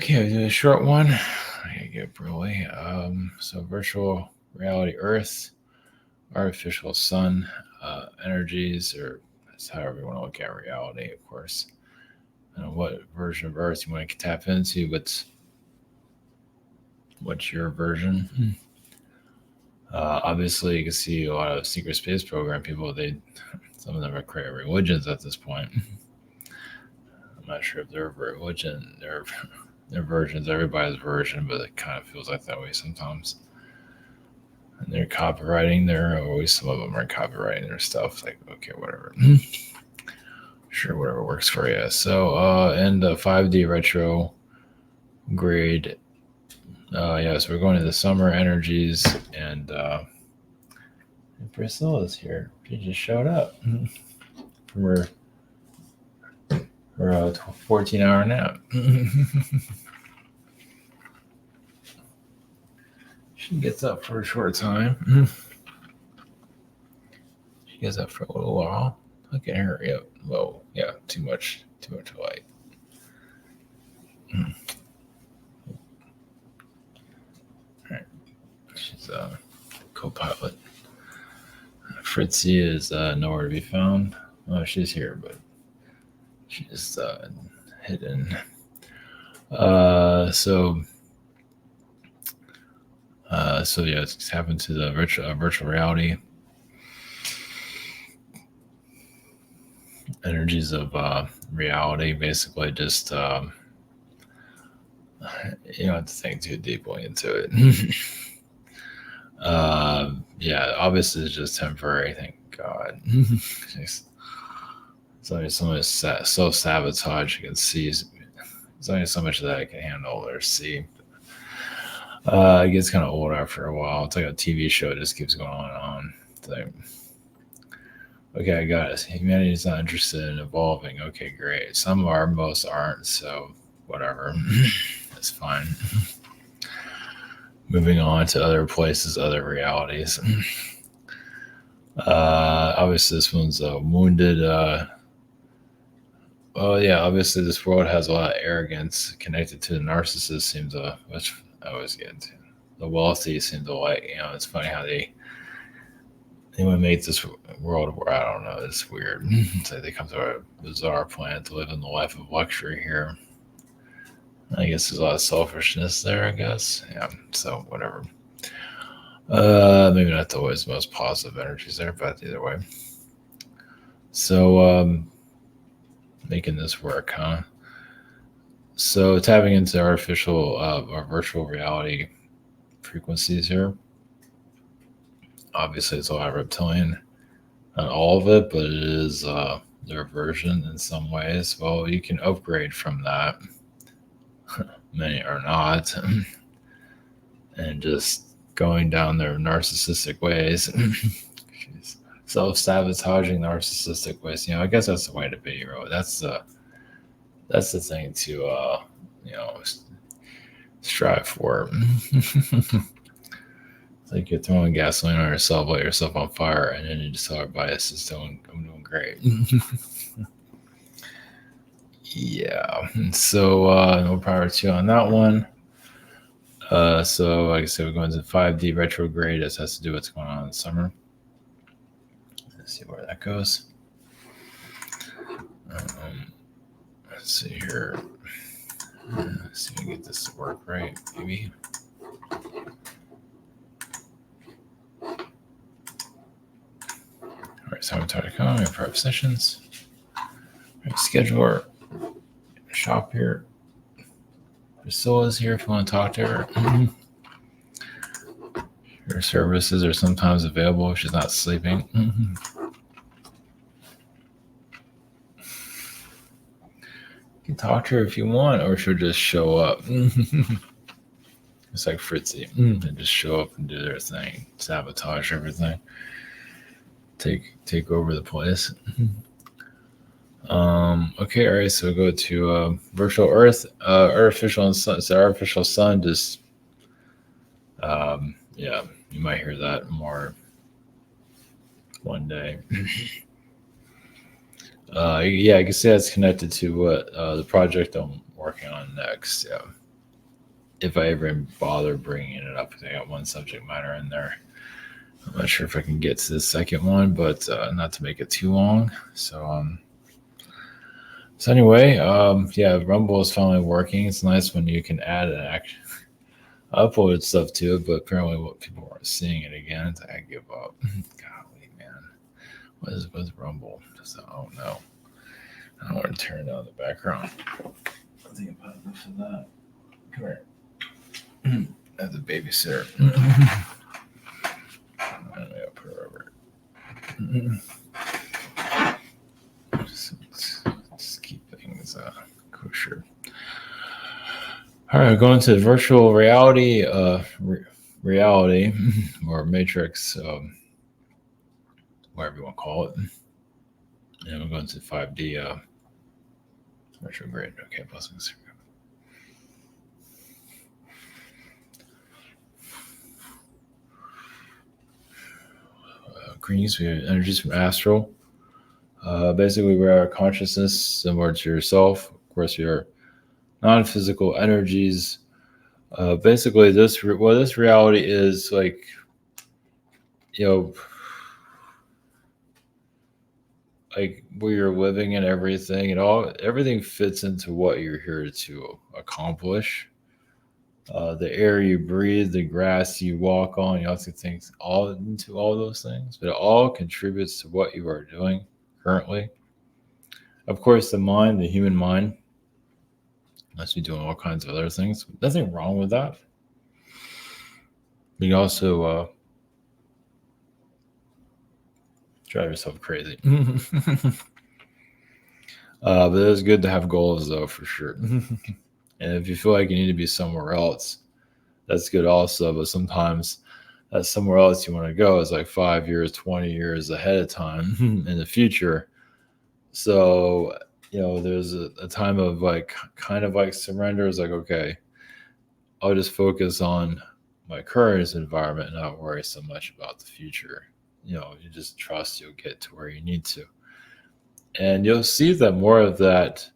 Okay, I'll do a short one. I gotta get really. So virtual reality Earth, artificial sun, energies, or that's however you want to look at reality, of course. I don't know what version of Earth you want to tap into, but what's your version? Obviously, you can see a lot of secret space program people. Some of them are creating religions at this point. I'm not sure if they're religion, their versions, everybody's version, but it kind of feels like that way sometimes. And they're copywriting their, or at least some of them are copywriting their stuff. Like, okay, whatever. Sure, whatever works for you. So, and the 5D retrograde. So we're going to the summer energies, and Priscilla's here. She just showed up from her 14-hour nap. She gets up for a short time. She gets up for a little while. Look at her. Yep. Whoa. Yeah. Too much light. All right. She's a co-pilot. Fritzy is nowhere to be found. Oh, she's here, but she's hidden. So yeah, it's happened to the virtual reality energies of reality. Basically, just you don't have to think too deeply into it. Yeah, obviously it's just temporary. Thank God. It's only so much self-sabotage you can see. There's only so much that I can handle or see. It gets kind of old after a while. It's like a TV show. It just keeps going on and on. It's like, okay, I got it. Humanity's not interested in evolving. Okay, great. Some are, most aren't. So whatever. That's fine. Moving on to other places, other realities. Obviously, this one's wounded. Obviously, this world has a lot of arrogance connected to the narcissist. Seems which I always get into. The wealthy seem to like. It's funny how they would make this world where I don't know. It's weird. It's like they come to a bizarre planet to live in the life of luxury here. I guess there's a lot of selfishness there. I guess, yeah. So whatever. Maybe not always the most positive energies there, but either way. So making this work, huh? So tapping into artificial or virtual reality frequencies here. Obviously, it's a lot of reptilian. Not all of it, but it is their version in some ways. Well, you can upgrade from that. Many are not. And just going down their narcissistic ways. Self-sabotaging narcissistic ways. I guess that's the way to be, really. That's the thing to strive for. It's like you're throwing gasoline on yourself, light yourself on fire, and then you just tell everybody, I'm doing great. Yeah. So no power to you on that one. So like I said, we're going to 5D retrograde. This has to do with what's going on in the summer. Let's see where that goes. Let's see here. Let's see if we can get this to work right, maybe. All right, so I'm talking about prep sessions. All right, scheduler, shop here. Priscilla's here if you want to talk to her. Her services are sometimes available if she's not sleeping. You can talk to her if you want, or she'll just show up. It's like Fritzy. They just show up and do their thing, sabotage everything, take over the place. Okay, all right. So we'll go to virtual Earth, artificial sun. So artificial sun just, yeah, you might hear that more one day. Yeah, I can see that's connected to what the project I'm working on next. Yeah. if I ever bother bringing it up. I got one subject matter in there. I'm not sure if I can get to the second one, but not to make it too long. So anyway, yeah, Rumble is finally working. It's nice when you can add an action. I uploaded stuff to it, but apparently people weren't seeing it again. I give up. Golly, man. What is with Rumble? Oh no. I don't want to turn down the background. I think about enough of that. Come here. As a babysitter. I'll put her over. Just keep things kosher. All right, going to virtual reality, reality or matrix, whatever you want to call it. And we're going to 5D retrograde. Okay, blessings. Greens, we have energies from astral. Basically, we are consciousness similar to yourself. Of course, your non-physical energies. Basically, this reality is like, like where you're living and everything, and everything fits into what you're here to accomplish. The air you breathe, the grass you walk on, you also think all into all those things, but it all contributes to what you are doing currently. Of course, the human mind, must be doing all kinds of other things. Nothing wrong with that. You also drive yourself crazy. But it's good to have goals, though, for sure. And if you feel like you need to be somewhere else, that's good also. But sometimes that somewhere else you want to go is like 5 years, 20 years ahead of time in the future. So, there's a time of like kind of like surrender. It's like, okay, I'll just focus on my current environment and not worry so much about the future. You just trust you'll get to where you need to. And you'll see that more of that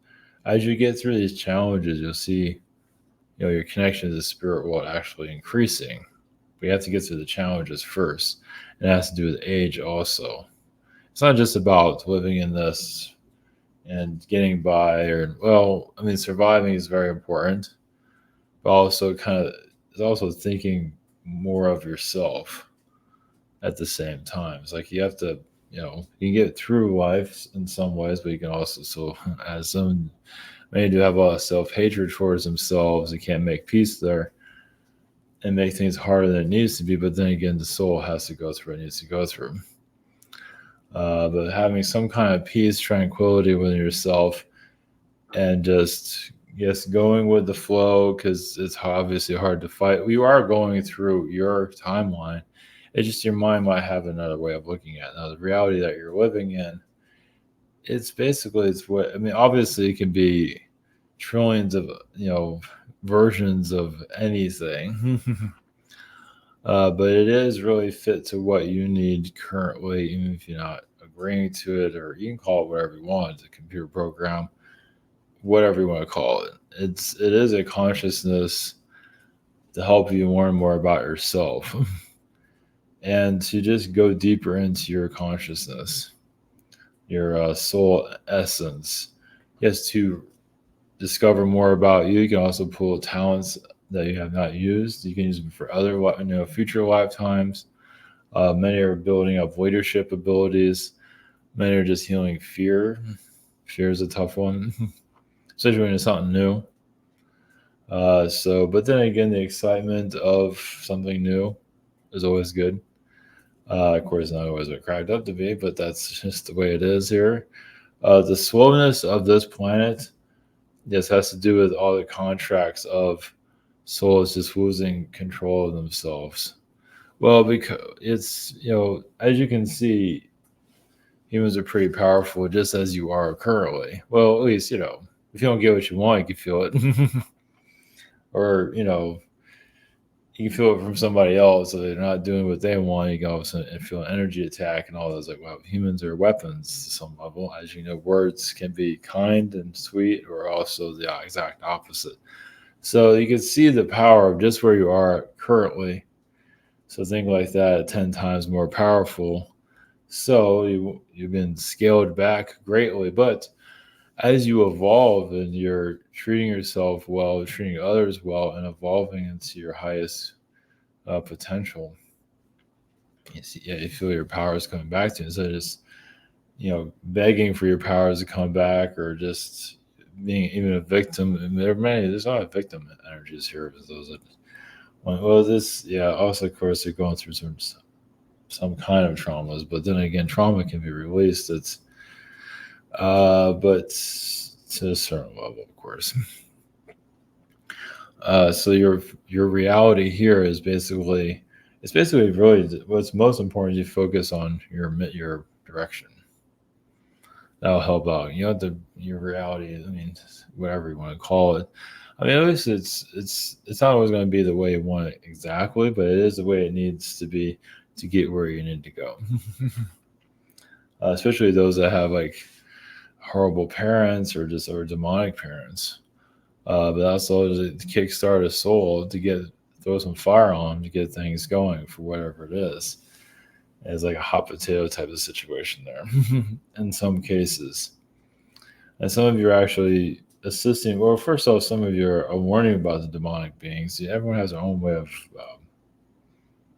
as you get through these challenges. You'll see, your connection to the spirit world actually increasing. But you have to get through the challenges first. And it has to do with age also. It's not just about living in this and getting by, surviving is very important, but also it's also thinking more of yourself at the same time. It's like you have to, you can get through life in some ways, but you can also, as many do have a lot of self-hatred towards themselves, you can't make peace there and make things harder than it needs to be. But then again, the soul has to go through what it needs to go through. But having some kind of peace, tranquility within yourself, and just going with the flow, because it's obviously hard to fight. You are going through your timeline. It's just your mind might have another way of looking at it. Now, the reality that you're living in, obviously it can be trillions of, versions of anything. But it is really fit to what you need currently, even if you're not agreeing to it, or you can call it whatever you want. It's a computer program, whatever you want to call it. It is a consciousness to help you learn more about yourself and to just go deeper into your consciousness, your soul essence. Yes, to discover more about you. You can also pull talents that you have not used. You can use them for other, future lifetimes. Many are building up leadership abilities. Many are just healing fear. Fear is a tough one, especially when it's something new. But then again, the excitement of something new is always good. Of course, not always what cracked up to be, but that's just the way it is here. The slowness of this planet, this has to do with all the contracts of souls just losing control of themselves. Well, because it's, as you can see, humans are pretty powerful just as you are currently. Well, at least, if you don't get what you want, you can feel it. Or, you can feel it from somebody else. So they're not doing what they want. You can all of a sudden feel an energy attack and all those. Like, well, humans are weapons to some level. As you know, words can be kind and sweet, or also the exact opposite. So you can see the power of just where you are currently. So think like that, 10 times more powerful. So you've been scaled back greatly, but as you evolve and you're treating yourself well, treating others well, and evolving into your highest potential, you feel your power is coming back to you instead of just begging for your powers to come back or just being even a victim. And there's a lot of victim energies here. Those that, well, this, yeah. Also, of course, they're going through some kind of traumas, but then again, trauma can be released. But to a certain level, of course. So your reality here is basically it's basically really what's most important. You focus on your direction. That'll help out. Your reality. I mean, whatever you want to call it. I mean, at least it's not always going to be the way you want it exactly, but it is the way it needs to be to get where you need to go. Especially those that have like horrible parents or demonic parents. But that's all to kickstart a soul to throw some fire on to get things going for whatever it is. It's like a hot potato type of situation there in some cases. And some of you are actually assisting. Well, first off, some of you are warning about the demonic beings. Everyone has their own way of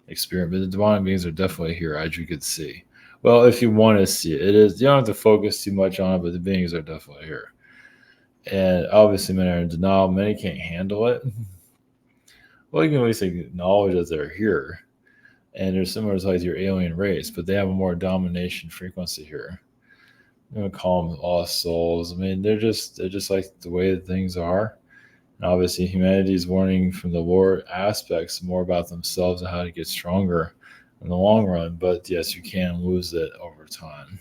experience, but the demonic beings are definitely here, as you could see. Well, if you want to see it, it is. You don't have to focus too much on it, but the beings are definitely here. And obviously, many are in denial. Many can't handle it. Well, you can at least acknowledge that they're here. And they're similar to like your alien race, but they have a more domination frequency here. I'm gonna call them lost souls. I mean, they're just like the way that things are. And obviously, humanity is learning from the lower aspects more about themselves and how to get stronger in the long run. But yes, you can lose it over time.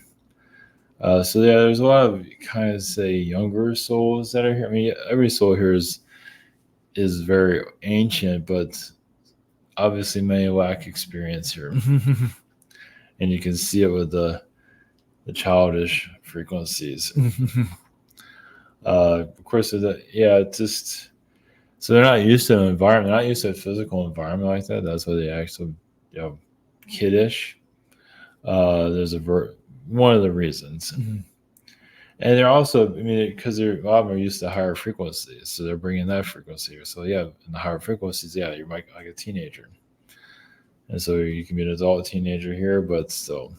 So yeah, there's a lot of kind of say younger souls that are here. I mean, every soul here is very ancient, but obviously many lack experience here. And you can see it with the childish frequencies. Of course, it's just so they're not used to an environment. They're not used to a physical environment like that. That's why they act so kiddish. There's one of the reasons. And they're also, I mean, because a lot of them are used to higher frequencies, so they're bringing that frequency. So yeah, in the higher frequencies, yeah, you're like a teenager, and so you can be an adult teenager here, but still.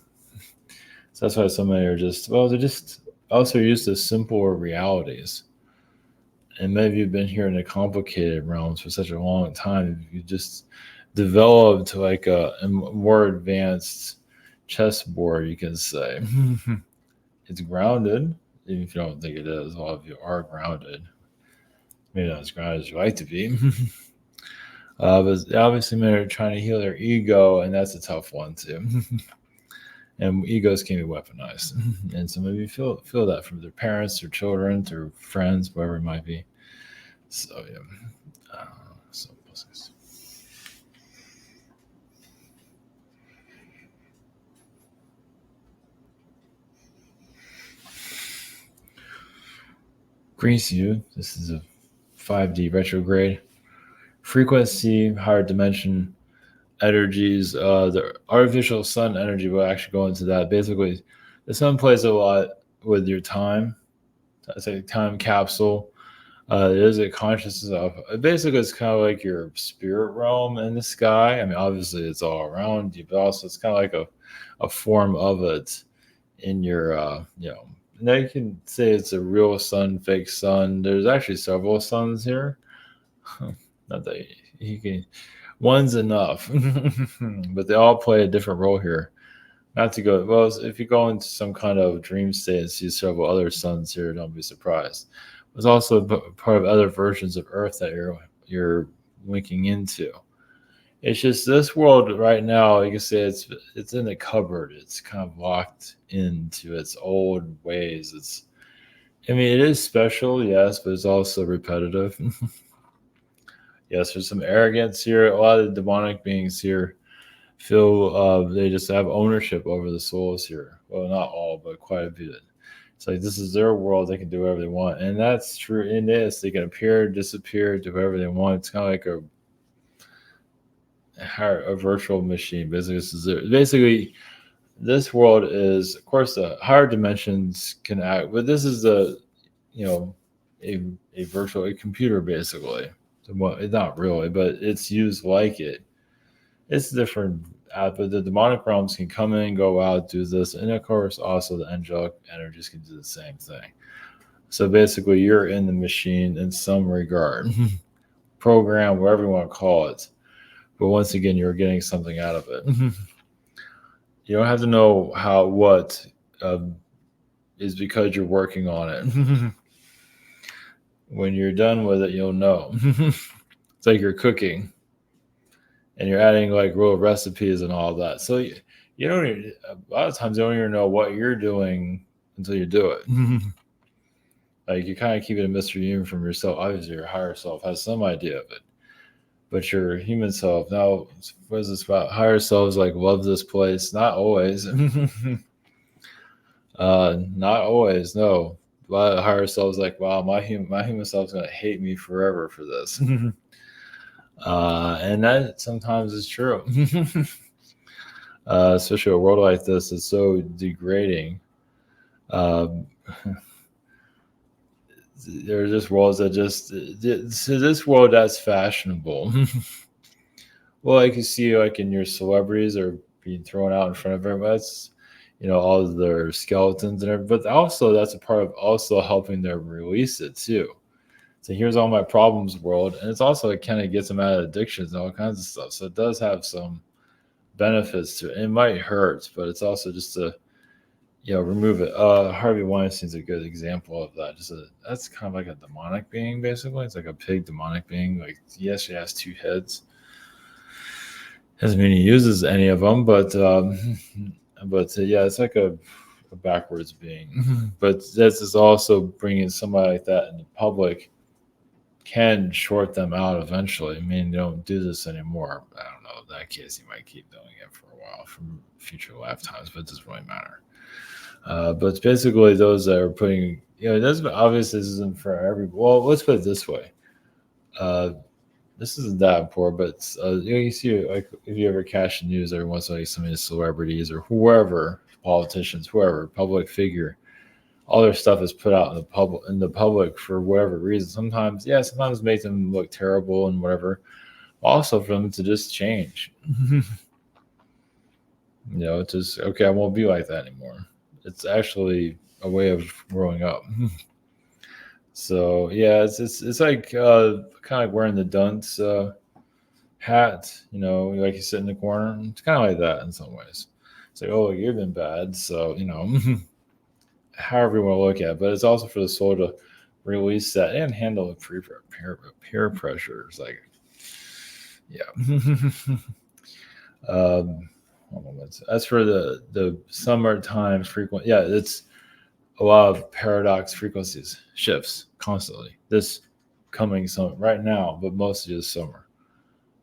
So that's why some are they're just also used to simpler realities. And maybe you've been here in the complicated realms for such a long time, you just developed like a more advanced chessboard, you can say. It's grounded, even if you don't think it is. A lot of you are grounded. Maybe not as grounded as you like to be. But obviously, men are trying to heal their ego, and that's a tough one too. And egos can be weaponized, and some of you feel that from their parents, their children, their friends, whatever it might be. So yeah. So blessings. Grease you. This is a 5D retrograde frequency, higher dimension energies. The artificial sun energy will actually go into that. Basically, the sun plays a lot with your time. It's a time capsule. It is a consciousness of basically it's kind of like your spirit realm in the sky. I mean, obviously it's all around you, but also it's kind of like a form of it in your now you can say it's a real sun, fake sun. There's actually several suns here. Not that you can one's enough. But they all play a different role here. Not to go well, if you go into some kind of dream state and see several other suns here, don't be surprised. There's also part of other versions of Earth that you're linking into. It's just this world right now, you can say it's in a cupboard. It's kind of locked into its old ways. I mean, it is special, yes, but it's also repetitive. Yes, there's some arrogance here. A lot of the demonic beings here feel they just have ownership over the souls here. Well, not all, but quite a bit. It's like this is their world; they can do whatever they want, and that's true in this. They can appear, disappear, do whatever they want. It's kind of like a virtual machine. Basically this world is, of course, the higher dimensions can act, but this is you know, a a computer basically. Well, it's not really, but it's used like it. It's different, but the demonic realms can come in, go out, do this, and of course, also the angelic energies can do the same thing. So basically, you're in the machine in some regard, program, whatever you want to call it. But once again, you're getting something out of it. You don't have to know what uh, is because you're working on it. When you're done with it, you'll know. It's like you're cooking and you're adding like real recipes and all that. So you don't even, a lot of times you don't even know what you're doing until you do it. Like you kind of keep it a mystery even from yourself. Obviously, your higher self has some idea of it, but your human self now, what is this about? Higher selves like love this place. Not always. Not always. No, a lot of higher selves like, wow, my human self's gonna hate me forever for this. And that sometimes is true. Especially a world like this is so degrading. Um, there are just worlds that just so this world that's fashionable. Well, like you see, like in your celebrities are being thrown out in front of everybody. That's all of their skeletons and everything. But also that's a part of also helping them release it too. So here's all my problems world, and it's also it kind of gets them out of addictions and all kinds of stuff. So it does have some benefits to it. It might hurt, but it's also just to remove it. Harvey Weinstein's a good example of that. That's kind of like a demonic being, basically. It's like a pig demonic being. Like yes, she has two heads. Doesn't mean he uses any of them, but yeah, it's like a backwards being. But this is also bringing somebody like that in the public can short them out eventually. I mean, they don't do this anymore. I don't know. In that case, you might keep doing it for a while from future lifetimes, but it doesn't really matter. But it's basically those that are putting, it doesn't, obviously this isn't for every, well, let's put it this way. This isn't that important, but you see, like if you ever catch the news every once in a while, some of these celebrities or whoever, politicians, whoever, public figure, all their stuff is put out in the public for whatever reason. Sometimes make them look terrible and whatever. Also for them to just change. It's just okay, I won't be like that anymore. It's actually a way of growing up. So yeah, it's like kind of wearing the dunce hat, like you sit in the corner. It's kind of like that in some ways. It's like, oh, you've been bad, so however you want to look at it. But it's also for the soul to release that and handle peer pressure. It's like, yeah. As for the summertime frequent, yeah, it's a lot of paradox frequencies shifts constantly. This coming summer right now, but mostly this summer,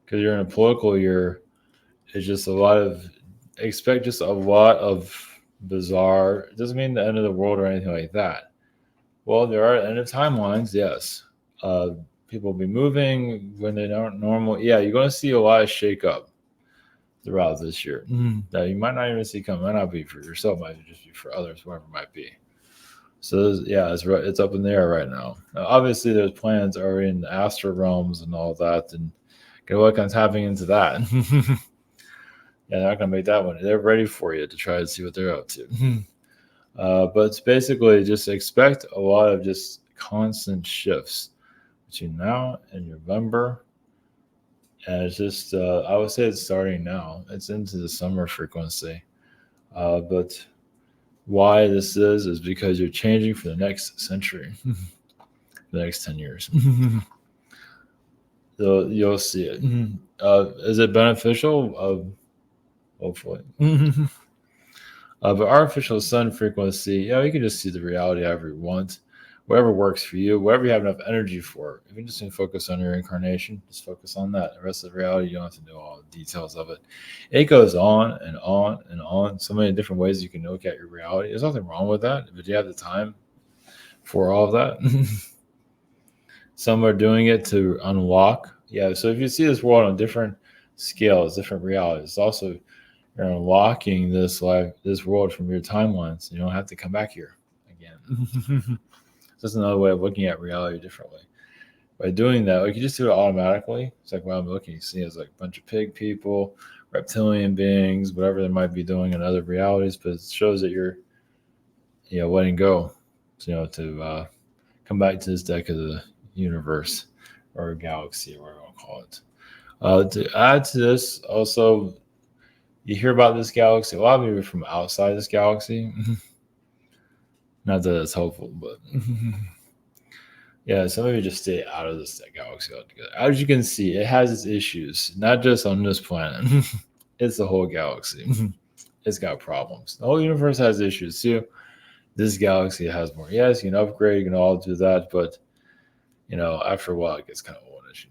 because you're in a political year. It's just expect just a lot of bizarre. It doesn't mean the end of the world or anything like that. Well, there are end of timelines, yes. People will be moving when they aren't normal. Yeah, you're going to see a lot of shake up throughout this year that you might not even see coming. Might not be for yourself, might just be for others, whoever it might be. So yeah, it's up in the air right now. Obviously, there's plans already in the astral realms and all that, and good luck on tapping into that. Yeah, they're not gonna make that one. They're ready for you to try to see what they're up to. But it's basically just expect a lot of just constant shifts between now and November. And it's just, I would say it's starting now. It's into the summer frequency. But why this is because you're changing for the next century, the next 10 years. So you'll see it. Is it beneficial? Hopefully. But artificial sun frequency, you can just see the reality however you want. whatever works for you, whatever you have enough energy for. If you just need to focus on your incarnation, just focus on that. The rest of the reality, you don't have to know all the details of it. It goes on and on and on. So many different ways you can look at your reality. There's nothing wrong with that, but you have the time for all of that. Some are doing it to unlock. Yeah, so if you see this world on different scales, different realities, it's also you're unlocking this life, this world from your timelines. You don't have to come back here again. That's another way of looking at reality differently. By doing that, like you just do it automatically. It's like when I'm looking, you see it's like a bunch of pig people, reptilian beings, whatever they might be doing in other realities, but it shows that you're, letting go, to come back to this deck of the universe or galaxy, or whatever you want to call it. To add to this, also, you hear about this galaxy. A lot of you are from outside this galaxy. Not that it's helpful, but yeah, some of you just stay out of this galaxy altogether. As you can see, it has its issues, not just on this planet. It's the whole galaxy. It's got problems. The whole universe has issues too. This galaxy has more. Yes, you can upgrade, you can all do that, but after a while, it gets kind of oldish.